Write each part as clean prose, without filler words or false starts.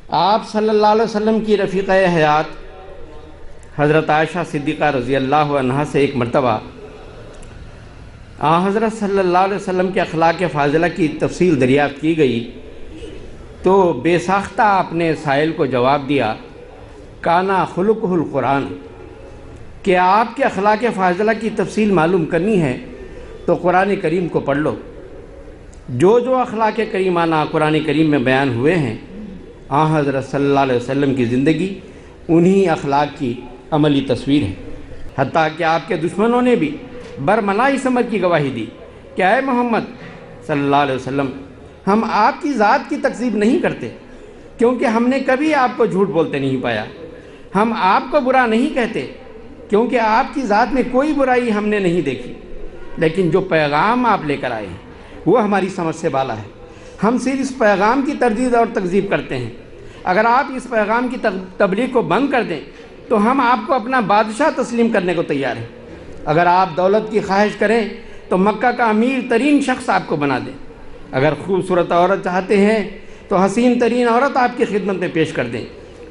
آپ صلی اللہ علیہ وسلم کی رفیقہ حیات حضرت عائشہ صدیقہ رضی اللہ عنہا سے ایک مرتبہ حضرت صلی اللہ علیہ وسلم کے اخلاق فاضلہ کی تفصیل دریافت کی گئی تو بے ساختہ آپ نے سائل کو جواب دیا، کانا خلقہ القرآن، کہ آپ کے اخلاق فاضلہ کی تفصیل معلوم کرنی ہے تو قرآن کریم کو پڑھ لو۔ جو اخلاق کریمانہ قرآن کریم میں بیان ہوئے ہیں، حضرت صلی اللہ علیہ وسلم کی زندگی انہی اخلاق کی عملی تصویر ہے۔ حتیٰ کہ آپ کے دشمنوں نے بھی برملا اس امر کی گواہی دی کہ اے محمد صلی اللہ علیہ وسلم، ہم آپ کی ذات کی تکذیب نہیں کرتے، کیونکہ ہم نے کبھی آپ کو جھوٹ بولتے نہیں پایا۔ ہم آپ کو برا نہیں کہتے، کیونکہ آپ کی ذات میں کوئی برائی ہم نے نہیں دیکھی، لیکن جو پیغام آپ لے کر آئے ہیں وہ ہماری سمجھ سے بالا ہے۔ ہم صرف اس پیغام کی تردید اور تکذیب کرتے ہیں۔ اگر آپ اس پیغام کی تبلیغ کو بند کر دیں تو ہم آپ کو اپنا بادشاہ تسلیم کرنے کو تیار ہیں۔ اگر آپ دولت کی خواہش کریں تو مکہ کا امیر ترین شخص آپ کو بنا دیں۔ اگر خوبصورت عورت چاہتے ہیں تو حسین ترین عورت آپ کی خدمت میں پیش کر دیں۔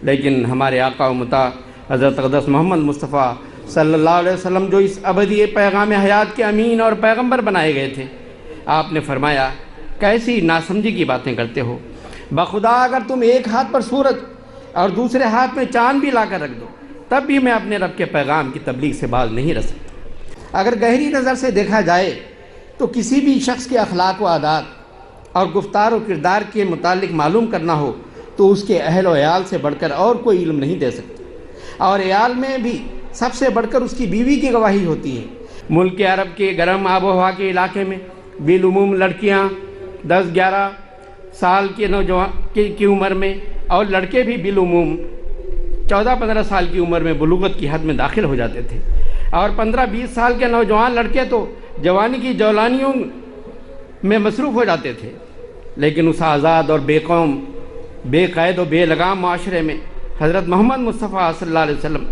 لیکن ہمارے آقا و مطاع حضرت اقدس محمد مصطفیٰ صلی اللہ علیہ وسلم، جو اس ابدی پیغام حیات کے امین اور پیغمبر بنائے گئے تھے، آپ نے فرمایا، کیسی ناسمجھی کی باتیں کرتے ہو؟ بخدا اگر تم ایک ہاتھ پر سورج اور دوسرے ہاتھ میں چاند بھی لا کر رکھ دو تب بھی میں اپنے رب کے پیغام کی تبلیغ سے باز نہیں رہ سکتا۔ اگر گہری نظر سے دیکھا جائے تو کسی بھی شخص کے اخلاق و عادات اور گفتار و کردار کے متعلق معلوم کرنا ہو تو اس کے اہل و عیال سے بڑھ کر اور کوئی علم نہیں دے سکتا، اور عیال میں بھی سب سے بڑھ کر اس کی بیوی کی گواہی ہوتی ہے۔ ملک عرب کے گرم آب و ہوا کے علاقے میں بالعموم لڑکیاں 10-11 سال کے نوجوان کی عمر میں اور لڑکے بھی بالعموم 14-15 سال کی عمر میں بلوغت کی حد میں داخل ہو جاتے تھے، اور 15-20 سال کے نوجوان لڑکے تو جوانی کی جولانیوں میں مصروف ہو جاتے تھے۔ لیکن اس آزاد اور بے قوم، بے قید و بے لگام معاشرے میں حضرت محمد مصطفیٰ صلی اللہ علیہ وسلم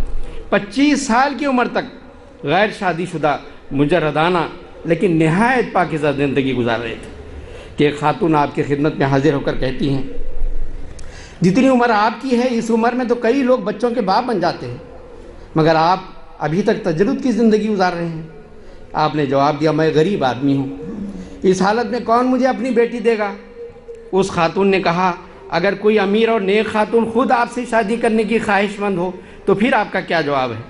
25 سال کی عمر تک غیر شادی شدہ مجردانہ لیکن نہایت پاکیزہ زندگی گزار رہے تھے کہ ایک خاتون آپ کی خدمت میں حاضر ہو کر کہتی ہیں، جتنی عمر آپ کی ہے اس عمر میں تو کئی لوگ بچوں کے باپ بن جاتے ہیں، مگر آپ ابھی تک تجرد کی زندگی گزار رہے ہیں۔ آپ نے جواب دیا، میں غریب آدمی ہوں، اس حالت میں کون مجھے اپنی بیٹی دے گا؟ اس خاتون نے کہا، اگر کوئی امیر اور نیک خاتون خود آپ سے شادی کرنے کی خواہش مند ہو تو پھر آپ کا کیا جواب ہے؟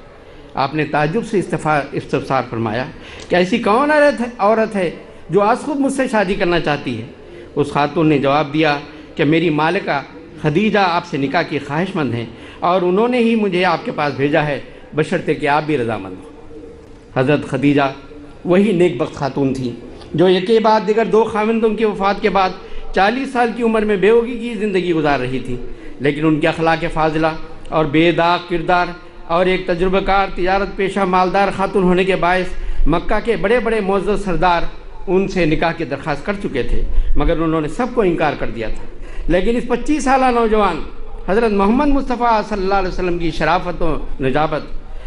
آپ نے تعجب سے استفسار فرمایا کہ ایسی کون عورت ہے جو آج خود مجھ سے شادی کرنا چاہتی ہے؟ اس خاتون نے جواب دیا کہ میری مالکہ خدیجہ آپ سے نکاح کی خواہش مند ہیں، اور انہوں نے ہی مجھے آپ کے پاس بھیجا ہے، بشرطے کہ آپ بھی رضامند ہوں۔ حضرت خدیجہ وہی نیک بخت خاتون تھیں جو ایک کے بعد دیگر 2 خاوندوں کی وفات کے بعد 40 سال کی عمر میں بیوگی کی زندگی گزار رہی تھی، لیکن ان کے اخلاق فاضلہ اور بے داغ کردار اور ایک تجربہ کار تجارت پیشہ مالدار خاتون ہونے کے باعث مکہ کے بڑے بڑے معزز سردار ان سے نکاح کی درخواست کر چکے تھے، مگر انہوں نے سب کو انکار کر دیا تھا۔ لیکن اس 25 سالہ نوجوان حضرت محمد مصطفیٰ صلی اللہ علیہ وسلم کی شرافت و نجابت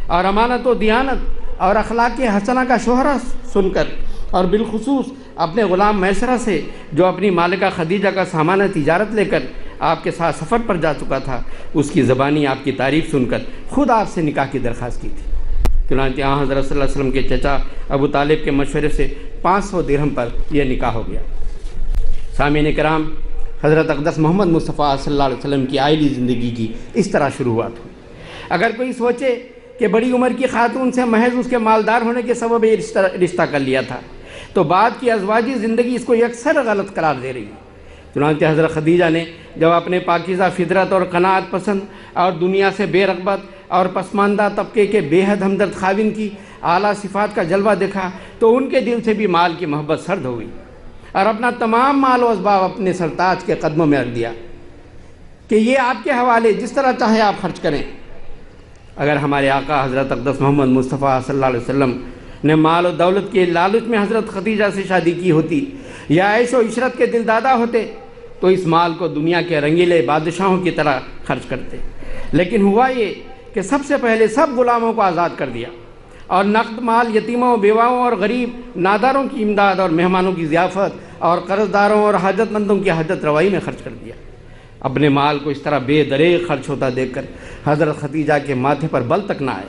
اور امانت و دیانت اور اخلاق حسنہ کا شہرہ سن کر، اور بالخصوص اپنے غلام میسرہ سے جو اپنی مالکہ خدیجہ کا سامانہ تجارت لے کر آپ کے ساتھ سفر پر جا چکا تھا، اس کی زبانی آپ کی تعریف سن کر خود آپ سے نکاح کی درخواست کی تھی۔ چنانچہ حضرت صلی اللہ علیہ وسلم کے چچا ابو طالب کے مشورے سے 500 درہم پر یہ نکاح ہو گیا۔ سامعین کرام، حضرت اقدس محمد مصطفیٰ صلی اللہ علیہ وسلم کی عائلی زندگی کی اس طرح شروعات ہوئی۔ اگر کوئی سوچے کہ بڑی عمر کی خاتون سے محض اس کے مالدار ہونے کے سبب یہ رشتہ کر لیا تھا تو بعد کی ازواجی زندگی اس کو یکسر غلط قرار دے رہی ہے۔ چنانچہ حضرت خدیجہ نے جب اپنے پاکیزہ فطرت اور قناعت پسند اور دنیا سے بے رغبت اور پسماندہ طبقے کے بے حد ہمدرد خاوند کی اعلیٰ صفات کا جلوہ دیکھا تو ان کے دل سے بھی مال کی محبت سرد ہو گئی، اور اپنا تمام مال و اسباب اپنے سرتاج کے قدموں میں رکھ دیا کہ یہ آپ کے حوالے، جس طرح چاہے آپ خرچ کریں۔ اگر ہمارے آقا حضرت اقدس محمد مصطفیٰ صلی اللہ علیہ وسلم نے مال و دولت کے لالچ میں حضرت خدیجہ سے شادی کی ہوتی یا عیش و عشرت کے دلدادہ ہوتے تو اس مال کو دنیا کے رنگیلے بادشاہوں کی طرح خرچ کرتے، لیکن ہوا یہ کہ سب سے پہلے سب غلاموں کو آزاد کر دیا، اور نقد مال یتیموں، بیواؤں اور غریب ناداروں کی امداد اور مہمانوں کی ضیافت اور قرض داروں اور حاجت مندوں کی حاجت روائی میں خرچ کر دیا۔ اپنے مال کو اس طرح بے دریغ خرچ ہوتا دیکھ کر حضرت خدیجہ کے ماتھے پر بل تک نہ آئے،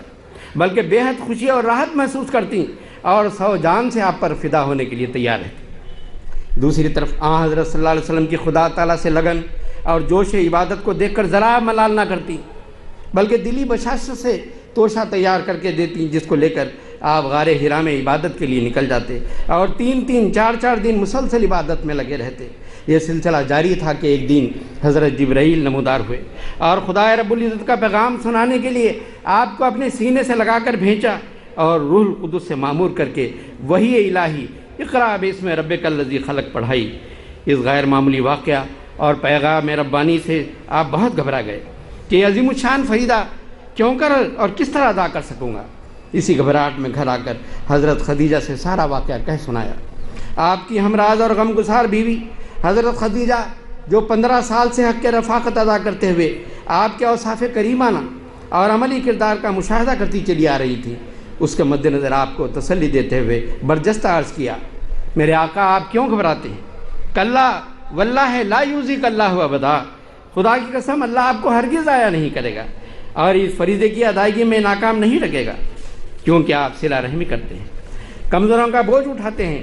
بلکہ بے حد خوشی اور راحت محسوس کرتی اور 100 جان سے آپ پر فدا ہونے کے لیے تیار ہے۔ دوسری طرف حضرت صلی اللہ علیہ وسلم کی خدا تعالیٰ سے لگن اور جوش عبادت کو دیکھ کر ذرا ملال نہ کرتی، بلکہ دلی بشاشت سے توشہ تیار کر کے دیتی، جس کو لے کر آپ غار حرا میں عبادت کے لیے نکل جاتے اور 3 4 دن مسلسل عبادت میں لگے رہتے۔ یہ سلسلہ جاری تھا کہ ایک دن حضرت جبرائیل نمودار ہوئے اور خدا رب العزت کا پیغام سنانے کے لیے آپ کو اپنے سینے سے لگا کر بھیجا اور روح القدس سے معمور کر کے وحی الہی اقرأ باسم ربک الذی خلق پڑھائی۔ اس غیر معمولی واقعہ اور پیغام ربانی سے آپ بہت گھبرا گئے کہ عظیم الشان فریضہ کیوں کر اور کس طرح ادا کر سکوں گا۔ اسی گھبراہٹ میں گھر آ کر حضرت خدیجہ سے سارا واقعہ کہہ سنایا۔ آپ کی ہمراز اور غمگسار بیوی حضرت خدیجہ جو 15 سال سے حق کے رفاقت ادا کرتے ہوئے آپ کے اوصاف کریمانہ اور عملی کردار کا مشاہدہ کرتی چلی آ رہی تھی، اس کے مد نظر آپ کو تسلی دیتے ہوئے برجستہ عرض کیا، میرے آقا آپ کیوں گھبراتے ہیں؟ کلا واللہ لا یوزیک اللہ ابدا، خدا کی قسم اللہ آپ کو ہرگز ضائع نہیں کرے گا اور اس فریضے کی ادائیگی میں ناکام نہیں رکھے گا، کیونکہ آپ صلہ رحمی کرتے ہیں، کمزوروں کا بوجھ اٹھاتے ہیں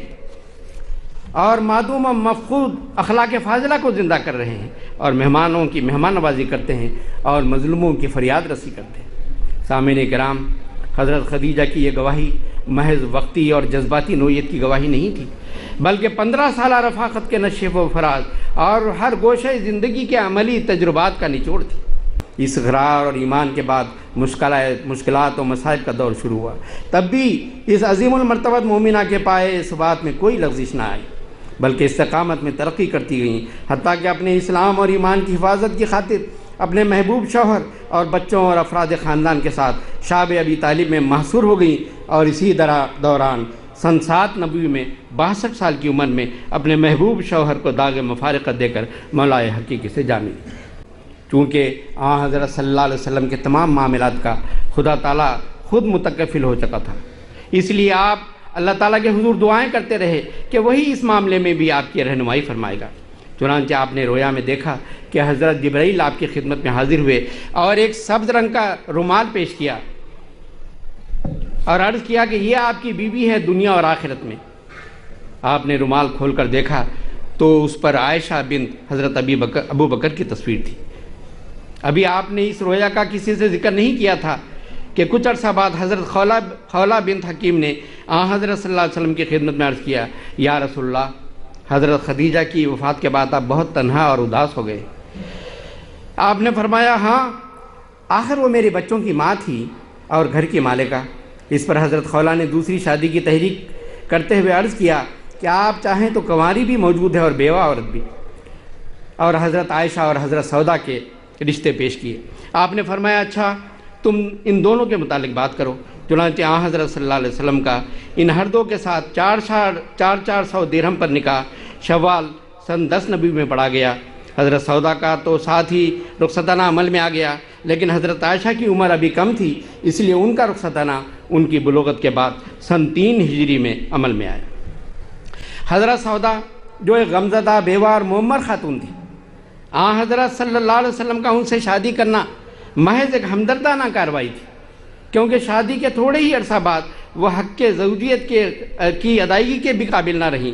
اور معدوم و مفقود اخلاق فاضلہ کو زندہ کر رہے ہیں اور مہمانوں کی مہمان نوازی کرتے ہیں اور مظلوموں کی فریاد رسی کرتے ہیں۔ سامعین کرام، حضرت خدیجہ کی یہ گواہی محض وقتی اور جذباتی نوعیت کی گواہی نہیں تھی، بلکہ 15 سالہ رفاقت کے نشیب و فراز اور ہر گوشہ زندگی کے عملی تجربات کا نچوڑ تھی۔ اس اقرار اور ایمان کے بعد مشکلات و مصائب کا دور شروع ہوا، تب بھی اس عظیم المرتبت مومنہ کے پائے اس بات میں کوئی لغزش نہ آئی، بلکہ استقامت میں ترقی کرتی گئیں، حتیٰ کہ اپنے اسلام اور ایمان کی حفاظت کی خاطر اپنے محبوب شوہر اور بچوں اور افراد خاندان کے ساتھ شعب ابی طالب میں محصور ہو گئیں اور اسی دوران سن 7 نبوی میں 62 سال کی عمر میں اپنے محبوب شوہر کو داغ مفارقت دے کر مولائے حقیقی سے جا ملی۔ چونکہ حضرت صلی اللہ علیہ وسلم کے تمام معاملات کا خدا تعالیٰ خود متکفل ہو چکا تھا، اس لیے آپ اللہ تعالیٰ کے حضور دعائیں کرتے رہے کہ وہی اس معاملے میں بھی آپ کی رہنمائی فرمائے گا۔ چنانچہ آپ نے رویا میں دیکھا کہ حضرت جبرائیل آپ کی خدمت میں حاضر ہوئے اور ایک سبز رنگ کا رومال پیش کیا اور عرض کیا کہ یہ آپ کی بیوی ہے دنیا اور آخرت میں۔ آپ نے رومال کھول کر دیکھا تو اس پر عائشہ بنت حضرت ابو بکر کی تصویر تھی۔ ابھی آپ نے اس رویا کا کسی سے ذکر نہیں کیا تھا کہ کچھ عرصہ بعد حضرت خولہ بنت حکیم نے حضرت صلی اللہ علیہ وسلم کی خدمت میں عرض کیا، یا رسول اللہ، حضرت خدیجہ کی وفات کے بعد آپ بہت تنہا اور اداس ہو گئے۔ آپ نے فرمایا، ہاں، آخر وہ میرے بچوں کی ماں تھی اور گھر کی مالکہ۔ اس پر حضرت خولہ نے دوسری شادی کی تحریک کرتے ہوئے عرض کیا کہ آپ چاہیں تو کنواری بھی موجود ہے اور بیوہ عورت بھی، اور حضرت عائشہ اور حضرت سودا کے رشتے پیش کیے۔ آپ نے فرمایا، اچھا، تم ان دونوں کے متعلق بات کرو۔ چنانچہ حضرت صلی اللہ علیہ وسلم کا ان ہر دو کے ساتھ 400 درہم پر نکاح شوال سن 10 نبوی میں پڑھا گیا۔ حضرت سودا کا تو ساتھ ہی رخصتانہ عمل میں آ گیا، لیکن حضرت عائشہ کی عمر ابھی کم تھی، اس لیے ان کا رخصتانہ ان کی بلوغت کے بعد سن 3 ہجری میں عمل میں آیا۔ حضرت سودا جو ایک غمزدہ بیوہ اور معمر خاتون تھی، حضرت صلی اللہ علیہ وسلم کا ان سے شادی کرنا محض ایک ہمدردانہ کارروائی تھی، کیونکہ شادی کے تھوڑے ہی عرصہ بعد وہ حق کے زوجیت کی ادائیگی کے بھی قابل نہ رہیں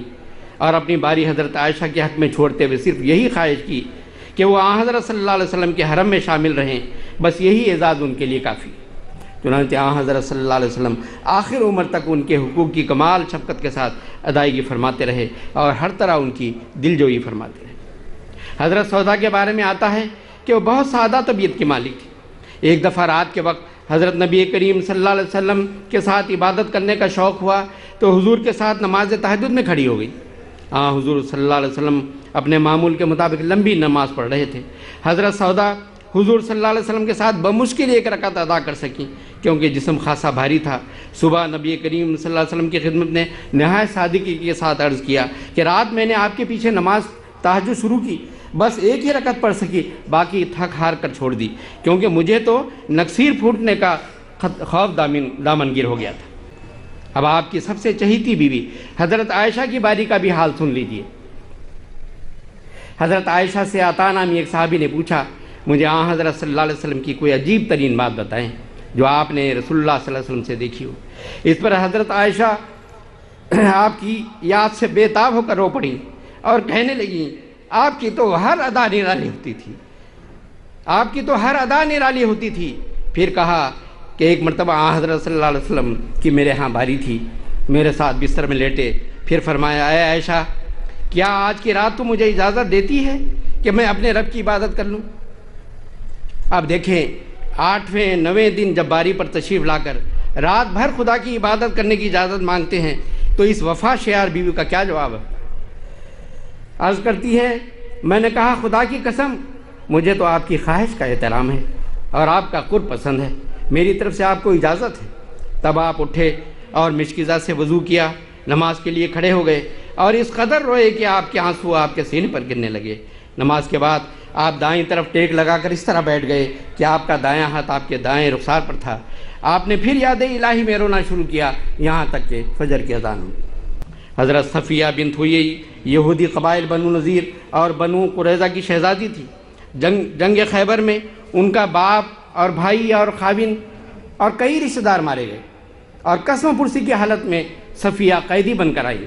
اور اپنی باری حضرت عائشہ کے حق میں چھوڑتے ہوئے صرف یہی خواہش کی کہ وہ حضرت صلی اللہ علیہ وسلم کے حرم میں شامل رہیں، بس یہی اعزاز ان کے لیے کافی۔ چنانچہ حضرت صلی اللہ علیہ وسلم آخر عمر تک ان کے حقوق کی کمال شفقت کے ساتھ ادائیگی فرماتے رہے اور ہر طرح ان کی دلجوئی فرماتے رہے۔ حضرت سودا کے بارے میں آتا ہے کہ وہ بہت سادہ طبیعت کی مالک تھی۔ ایک دفعہ رات کے وقت حضرت نبی کریم صلی اللہ علیہ وسلم کے ساتھ عبادت کرنے کا شوق ہوا تو حضور کے ساتھ نماز تہجد میں کھڑی ہو گئی۔ حضور صلی اللہ علیہ وسلم اپنے معمول کے مطابق لمبی نماز پڑھ رہے تھے۔ حضرت سودا حضور صلی اللہ علیہ وسلم کے ساتھ بمشکل ایک رکعت ادا کر سکیں، کیونکہ جسم خاصا بھاری تھا۔ صبح نبی کریم صلی اللہ علیہ وسلم کی خدمت نے نہایت سادگی کے ساتھ عرض کیا کہ رات میں نے آپ کے پیچھے نماز تہجد شروع کی، بس ایک ہی رکعت پڑھ سکی، باقی تھک ہار کر چھوڑ دی، کیونکہ مجھے تو نکسیر پھوٹنے کا خوف دامنگیر ہو گیا تھا۔ اب آپ کی سب سے چہیتی بیوی حضرت عائشہ کی باری کا بھی حال سن لیجیے۔ حضرت عائشہ سے عطا نامی ایک صحابی نے پوچھا مجھے حضرت صلی اللہ علیہ وسلم کی کوئی عجیب ترین بات بتائیں جو آپ نے رسول اللہ صلی اللہ علیہ وسلم سے دیکھی ہو۔ اس پر حضرت عائشہ آپ کی یاد سے بے تاب ہو کر رو پڑیں اور کہنے لگیں آپ کی تو ہر ادا نرالی ہوتی تھی، آپ کی تو ہر ادا نرالی ہوتی تھی۔ پھر کہا کہ ایک مرتبہ حضرت صلی اللہ علیہ وسلم کی میرے ہاں باری تھی، میرے ساتھ بستر میں لیٹے، پھر فرمایا اے عائشہ کیا آج کی رات تو مجھے اجازت دیتی ہے کہ میں اپنے رب کی عبادت کر لوں؟ اب دیکھیں 8ویں 9ویں دن جب باری پر تشریف لا کر رات بھر خدا کی عبادت کرنے کی اجازت مانگتے ہیں تو اس وفا شعار بیوی کا کیا جواب ہے؟ عرض کرتی ہے میں نے کہا خدا کی قسم مجھے تو آپ کی خواہش کا احترام ہے اور آپ کا قرب پسند ہے، میری طرف سے آپ کو اجازت ہے۔ تب آپ اٹھے اور مشکزہ سے وضو کیا، نماز کے لیے کھڑے ہو گئے اور اس قدر روئے کہ آپ کے آنسو آپ کے سینے پر گرنے لگے۔ نماز کے بعد آپ دائیں طرف ٹیک لگا کر اس طرح بیٹھ گئے کہ آپ کا دایاں ہاتھ آپ کے دائیں رخسار پر تھا۔ آپ نے پھر یاد الہی میں رونا شروع کیا یہاں تک کہ فجر کی اذان ہوئی۔ حضرت صفیہ بنت ہوئی یہودی قبائل بنو نذیر اور بنو قریظہ کی شہزادی تھی۔ جنگ خیبر میں ان کا باپ اور بھائی اور خاوند اور کئی رشتہ دار مارے گئے اور قسم پرسی کی حالت میں صفیہ قیدی بن کر آئی۔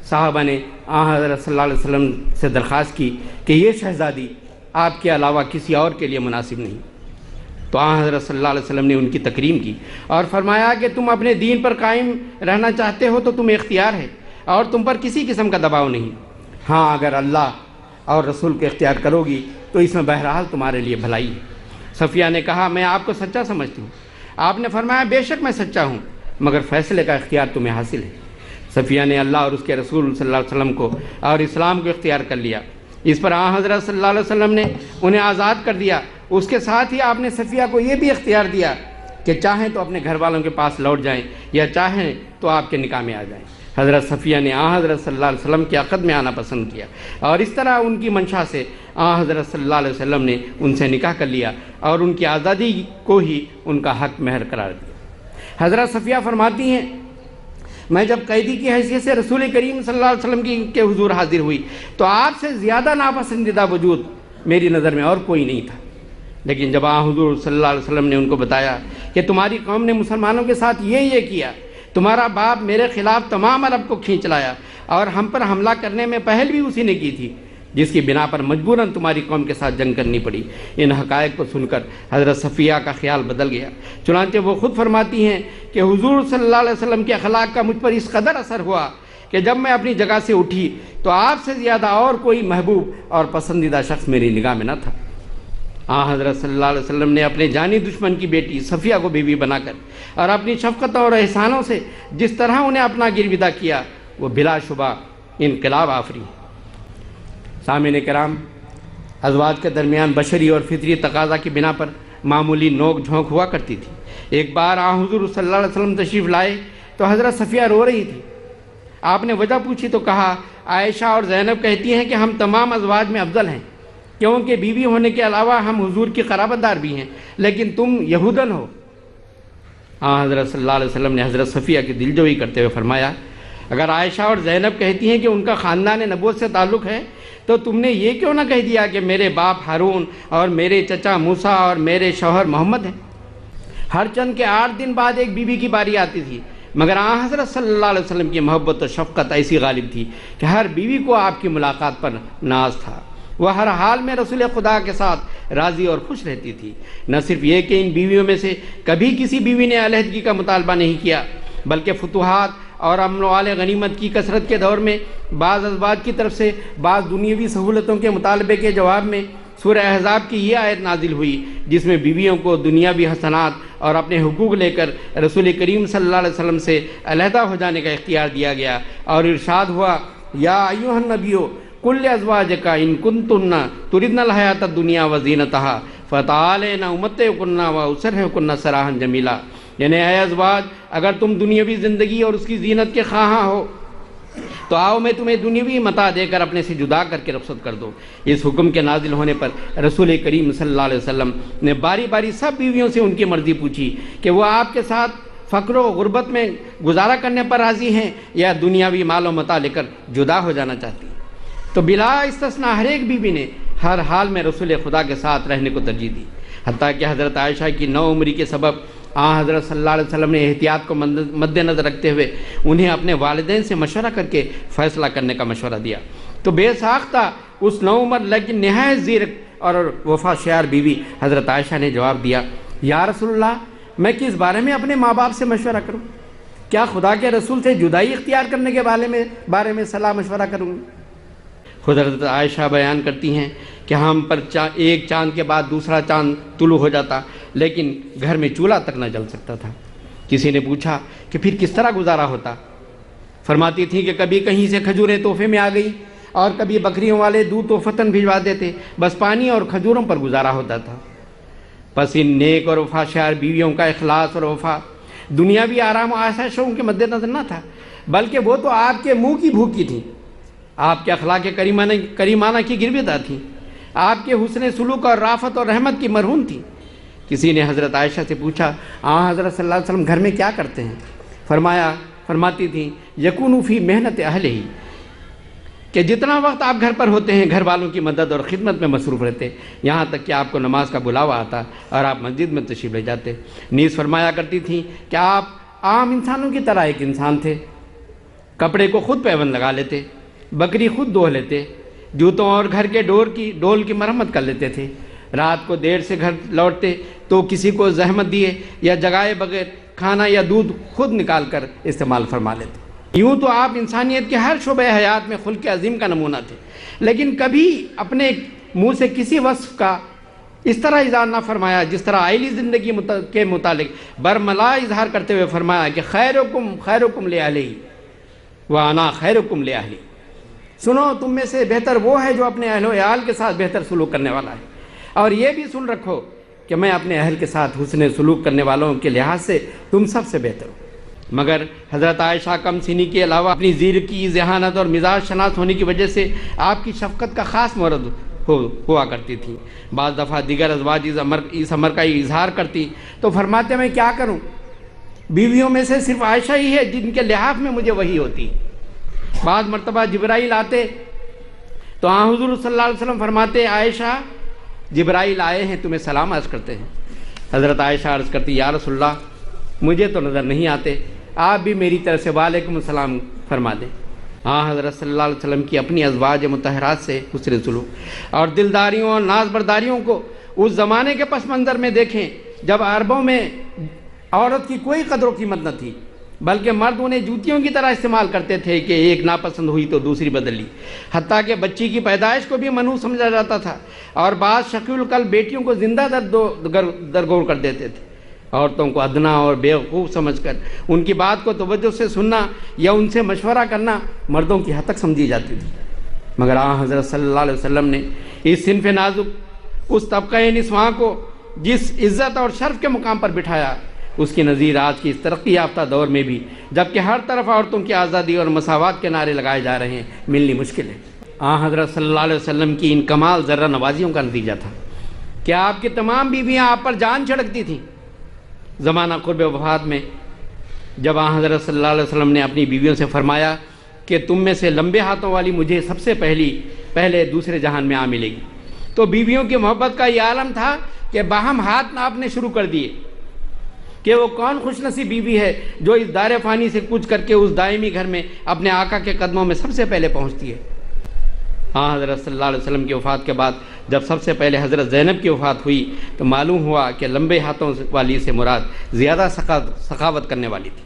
صحابہ نے حضرت صلی اللہ علیہ وسلم سے درخواست کی کہ یہ شہزادی آپ کے علاوہ کسی اور کے لیے مناسب نہیں، تو حضرت صلی اللہ علیہ وسلم نے ان کی تکریم کی اور فرمایا کہ تم اپنے دین پر قائم رہنا چاہتے ہو تو تمہیں اختیار ہے اور تم پر کسی قسم کا دباؤ نہیں، ہاں اگر اللہ اور رسول کو اختیار کرو گی تو اس میں بہرحال تمہارے لیے بھلائی ہے۔ صفیہ نے کہا میں آپ کو سچا سمجھتی ہوں۔ آپ نے فرمایا بے شک میں سچا ہوں مگر فیصلے کا اختیار تمہیں حاصل ہے۔ صفیہ نے اللہ اور اس کے رسول صلی اللہ علیہ وسلم کو اور اسلام کو اختیار کر لیا۔ اس پر حضرت صلی اللہ علیہ وسلم نے انہیں آزاد کر دیا۔ اس کے ساتھ ہی آپ نے صفیہ کو یہ بھی اختیار دیا کہ چاہیں تو اپنے گھر والوں کے پاس لوٹ جائیں یا چاہیں تو آپ کے نکاح میں آ جائیں۔ حضرت صفیہ نے حضرت صلی اللہ علیہ وسلم کے عقد میں آنا پسند کیا اور اس طرح ان کی منشا سے حضرت صلی اللہ علیہ وسلم نے ان سے نکاح کر لیا اور ان کی آزادی کو ہی ان کا حق مہر قرار دیا۔ حضرت صفیہ فرماتی ہیں میں جب قیدی کی حیثیت سے رسول کریم صلی اللہ علیہ وسلم کے حضور حاضر ہوئی تو آپ سے زیادہ ناپسندیدہ وجود میری نظر میں اور کوئی نہیں تھا، لیکن جب حضور صلی اللہ علیہ وسلم نے ان کو بتایا کہ تمہاری قوم نے مسلمانوں کے ساتھ یہ کیا، تمہارا باپ میرے خلاف تمام عرب کو کھینچ لایا اور ہم پر حملہ کرنے میں پہل بھی اسی نے کی تھی، جس کی بنا پر مجبوراً تمہاری قوم کے ساتھ جنگ کرنی پڑی۔ ان حقائق کو سن کر حضرت صفیہ کا خیال بدل گیا، چنانچہ وہ خود فرماتی ہیں کہ حضور صلی اللہ علیہ وسلم کے اخلاق کا مجھ پر اس قدر اثر ہوا کہ جب میں اپنی جگہ سے اٹھی تو آپ سے زیادہ اور کوئی محبوب اور پسندیدہ شخص میری نگاہ میں نہ تھا۔ حضرت صلی اللہ علیہ وسلم نے اپنے جانی دشمن کی بیٹی صفیہ کو بیوی بنا کر اور اپنی شفقتوں اور احسانوں سے جس طرح انہیں اپنا گرویدہ کیا وہ بلا شبہ انقلاب آفری۔ سامعین کرام، ازواج کے درمیان بشری اور فطری تقاضا کی بنا پر معمولی نوک جھونک ہوا کرتی تھی۔ ایک بار حضور صلی اللہ علیہ وسلم تشریف لائے تو حضرت صفیہ رو رہی تھی۔ آپ نے وجہ پوچھی تو کہا عائشہ اور زینب کہتی ہیں کہ ہم تمام ازواج میں افضل ہیں کیونکہ بیوی ہونے کے علاوہ ہم حضور کی قرابت دار بھی ہیں، لیکن تم یہودن ہو۔ حضرت صلی اللہ علیہ وسلم نے حضرت صفیہ کی دلجوئی کرتے ہوئے فرمایا اگر عائشہ اور زینب کہتی ہیں کہ ان کا خاندان نبوت سے تعلق ہے تو تم نے یہ کیوں نہ کہہ دیا کہ میرے باپ ہارون اور میرے چچا موسیٰ اور میرے شوہر محمد ہیں۔ ہر چند کے 8 دن بعد ایک بیوی کی باری آتی تھی، مگر حضرت صلی اللہ علیہ وسلم کی محبت و شفقت ایسی غالب تھی کہ ہر بیوی کو آپ کی ملاقات پر ناز تھا۔ وہ ہر حال میں رسول خدا کے ساتھ راضی اور خوش رہتی تھی۔ نہ صرف یہ کہ ان بیویوں میں سے کبھی کسی بیوی نے علیحدگی کا مطالبہ نہیں کیا، بلکہ فتوحات اور امن و غنیمت کی کثرت کے دور میں بعض ازواج کی طرف سے بعض دنیاوی سہولتوں کے مطالبے کے جواب میں سورہ احزاب کی یہ آیت نازل ہوئی جس میں بیویوں کو دنیاوی حسنات اور اپنے حقوق لے کر رسول کریم صلی اللہ علیہ وسلم سے علیحدہ ہو جانے کا اختیار دیا گیا اور ارشاد ہوا یا ایھا النبیو قل لازواجک ان کنتن تردن الحیاۃ الدنیا وزینتہا فتعالین امتعکن واسرحکن سراحا جمیلا، یعنی اے ازواج اگر تم دنیاوی زندگی اور اس کی زینت کے خواہاں ہو تو آؤ میں تمہیں دنیاوی متاع دے کر اپنے سے جدا کر کے رخصت کر دو۔ اس حکم کے نازل ہونے پر رسول کریم صلی اللہ علیہ وسلم نے باری باری سب بیویوں سے ان کی مرضی پوچھی کہ وہ آپ کے ساتھ فقر و غربت میں گزارا کرنے پر راضی ہیں یا دنیاوی مال و متاع لے کر جدا ہو جانا چاہتی ہیں۔ تو بلا استثناء ہر ایک بیوی نے ہر حال میں رسول خدا کے ساتھ رہنے کو ترجیح دی، حتیٰ کہ حضرت عائشہ کی نو عمری کے سبب حضرت صلی اللہ علیہ وسلم نے احتیاط کو مد نظر رکھتے ہوئے انہیں اپنے والدین سے مشورہ کر کے فیصلہ کرنے کا مشورہ دیا۔ تو بے ساختہ اس نو عمر لیکن نہایت زیرک اور وفا شیار بیوی حضرت عائشہ نے جواب دیا، یا رسول اللہ، میں کس بارے میں اپنے ماں باپ سے مشورہ کروں؟ کیا خدا کے رسول سے جدائی اختیار کرنے کے بارے میں صلاح مشورہ کروں؟ خود حضرت عائشہ بیان کرتی ہیں کہ ہم پر ایک چاند کے بعد دوسرا چاند طلوع ہو جاتا، لیکن گھر میں چولہا تک نہ جل سکتا تھا۔ کسی نے پوچھا کہ پھر کس طرح گزارا ہوتا؟ فرماتی تھیں کہ کبھی کہیں سے کھجوریں تحفے میں آ گئی اور کبھی بکریوں والے دودھ تحفتاً بھجوا دیتے، بس پانی اور کھجوروں پر گزارا ہوتا تھا۔ پس ان نیک اور وفا شیار بیویوں کا اخلاص اور وفا دنیاوی آرام و آسائشوں کے مد نظر نہ تھا، بلکہ وہ تو آپ کے منہ کی بھوکی تھیں، آپ کے اخلاق کریمانہ کی گرویدہ تھیں، آپ کے حسن سلوک اور رافت اور رحمت کی مرہون تھیں۔ کسی نے حضرت عائشہ سے پوچھا، حضرت صلی اللہ علیہ وسلم گھر میں کیا کرتے ہیں؟ فرماتی تھیں، یکونوا فی محنت اہلہ، کہ جتنا وقت آپ گھر پر ہوتے ہیں گھر والوں کی مدد اور خدمت میں مصروف رہتے، یہاں تک کہ آپ کو نماز کا بلاوا آتا اور آپ مسجد میں تشریف لے جاتے۔ نیز فرمایا کرتی تھیں کہ آپ عام انسانوں کی طرح ایک انسان تھے، کپڑے کو خود پیوند لگا لیتے، بکری خود دھو لیتے، جوتوں اور گھر کے ڈول کی مرمت کر لیتے تھے، رات کو دیر سے گھر لوٹتے تو کسی کو زحمت دیے یا جگائے بغیر کھانا یا دودھ خود نکال کر استعمال فرما لیتے۔ یوں تو آپ انسانیت کے ہر شعبہ حیات میں خلق عظیم کا نمونہ تھے، لیکن کبھی اپنے منہ سے کسی وصف کا اس طرح اظہار نہ فرمایا جس طرح آئلی زندگی کے متعلق برملا اظہار کرتے ہوئے فرمایا کہ خیرکم لأہلہ وانا خیرکم لأہلی۔ سنو، تم میں سے بہتر وہ ہے جو اپنے اہل و عیال کے ساتھ بہتر سلوک کرنے والا ہے، اور یہ بھی سن رکھو کہ میں اپنے اہل کے ساتھ حسن سلوک کرنے والوں کے لحاظ سے تم سب سے بہتر ہوں۔ مگر حضرت عائشہ کم سنی کے علاوہ اپنی زیرکی، ذہانت اور مزاج شناس ہونے کی وجہ سے آپ کی شفقت کا خاص مورد ہوا کرتی تھی۔ بعض دفعہ دیگر ازواج اس امر کا اظہار کرتی تو فرماتے میں کیا کروں، بیویوں میں سے صرف عائشہ ہی ہے جن کے لحاف میں مجھے وحی ہوتی۔ بعض مرتبہ جبرائیل آتے تو حضور صلی اللہ علیہ وسلم فرماتے، عائشہ جبرائیل آئے ہیں، تمہیں سلام عرض کرتے ہیں۔ حضرت عائشہ عرض کرتی، یا رسول اللہ، مجھے تو نظر نہیں آتے، آپ بھی میری طرف سے وعلیکم السلام فرما دیں۔ حضرت صلی اللہ علیہ وسلم کی اپنی ازواج مطہرات سے حسن سلوک اور دلداریوں اور ناز برداریوں کو اس زمانے کے پس منظر میں دیکھیں جب عربوں میں عورت کی کوئی قدر و قیمت نہ تھی، بلکہ مرد انہیں جوتیوں کی طرح استعمال کرتے تھے کہ ایک ناپسند ہوئی تو دوسری بدل لی، حتیٰ کہ بچی کی پیدائش کو بھی منحوس سمجھا جاتا تھا، اور بعض شقی القلب بیٹیوں کو زندہ درگور کر دیتے تھے۔ عورتوں کو ادنا اور بیوقوف سمجھ کر ان کی بات کو توجہ سے سننا یا ان سے مشورہ کرنا مردوں کی حد تک سمجھی جاتی تھی، مگر حضرت صلی اللہ علیہ وسلم نے اس صنف نازک، اس طبقہ نسواں کو جس عزت اور شرف کے مقام پر بٹھایا، اس کی نظیر آج کی اس ترقی یافتہ دور میں بھی، جبکہ ہر طرف عورتوں کی آزادی اور مساوات کے نعرے لگائے جا رہے ہیں، ملنی مشکل ہے۔ حضرت صلی اللہ علیہ وسلم کی ان کمال ذرہ نوازیوں کا نتیجہ تھا کہ آپ کی تمام بیویاں آپ پر جان چھڑکتی تھیں۔ زمانہ قرب وفات میں جب حضرت صلی اللہ علیہ وسلم نے اپنی بیویوں سے فرمایا کہ تم میں سے لمبے ہاتھوں والی مجھے سب سے پہلے دوسرے جہان میں ملے گی، تو بیویوں کی محبت کا یہ عالم تھا کہ باہم ہاتھ ناپنے شروع کر دیے کہ وہ کون خوش نصیب بیوی ہے جو اس دار فانی سے کوچ کر کے اس دائمی گھر میں اپنے آقا کے قدموں میں سب سے پہلے پہنچتی ہے۔ حضرت صلی اللہ علیہ وسلم کی وفات کے بعد جب سب سے پہلے حضرت زینب کی وفات ہوئی تو معلوم ہوا کہ لمبے ہاتھوں والی سے مراد زیادہ سخاوت کرنے والی تھی۔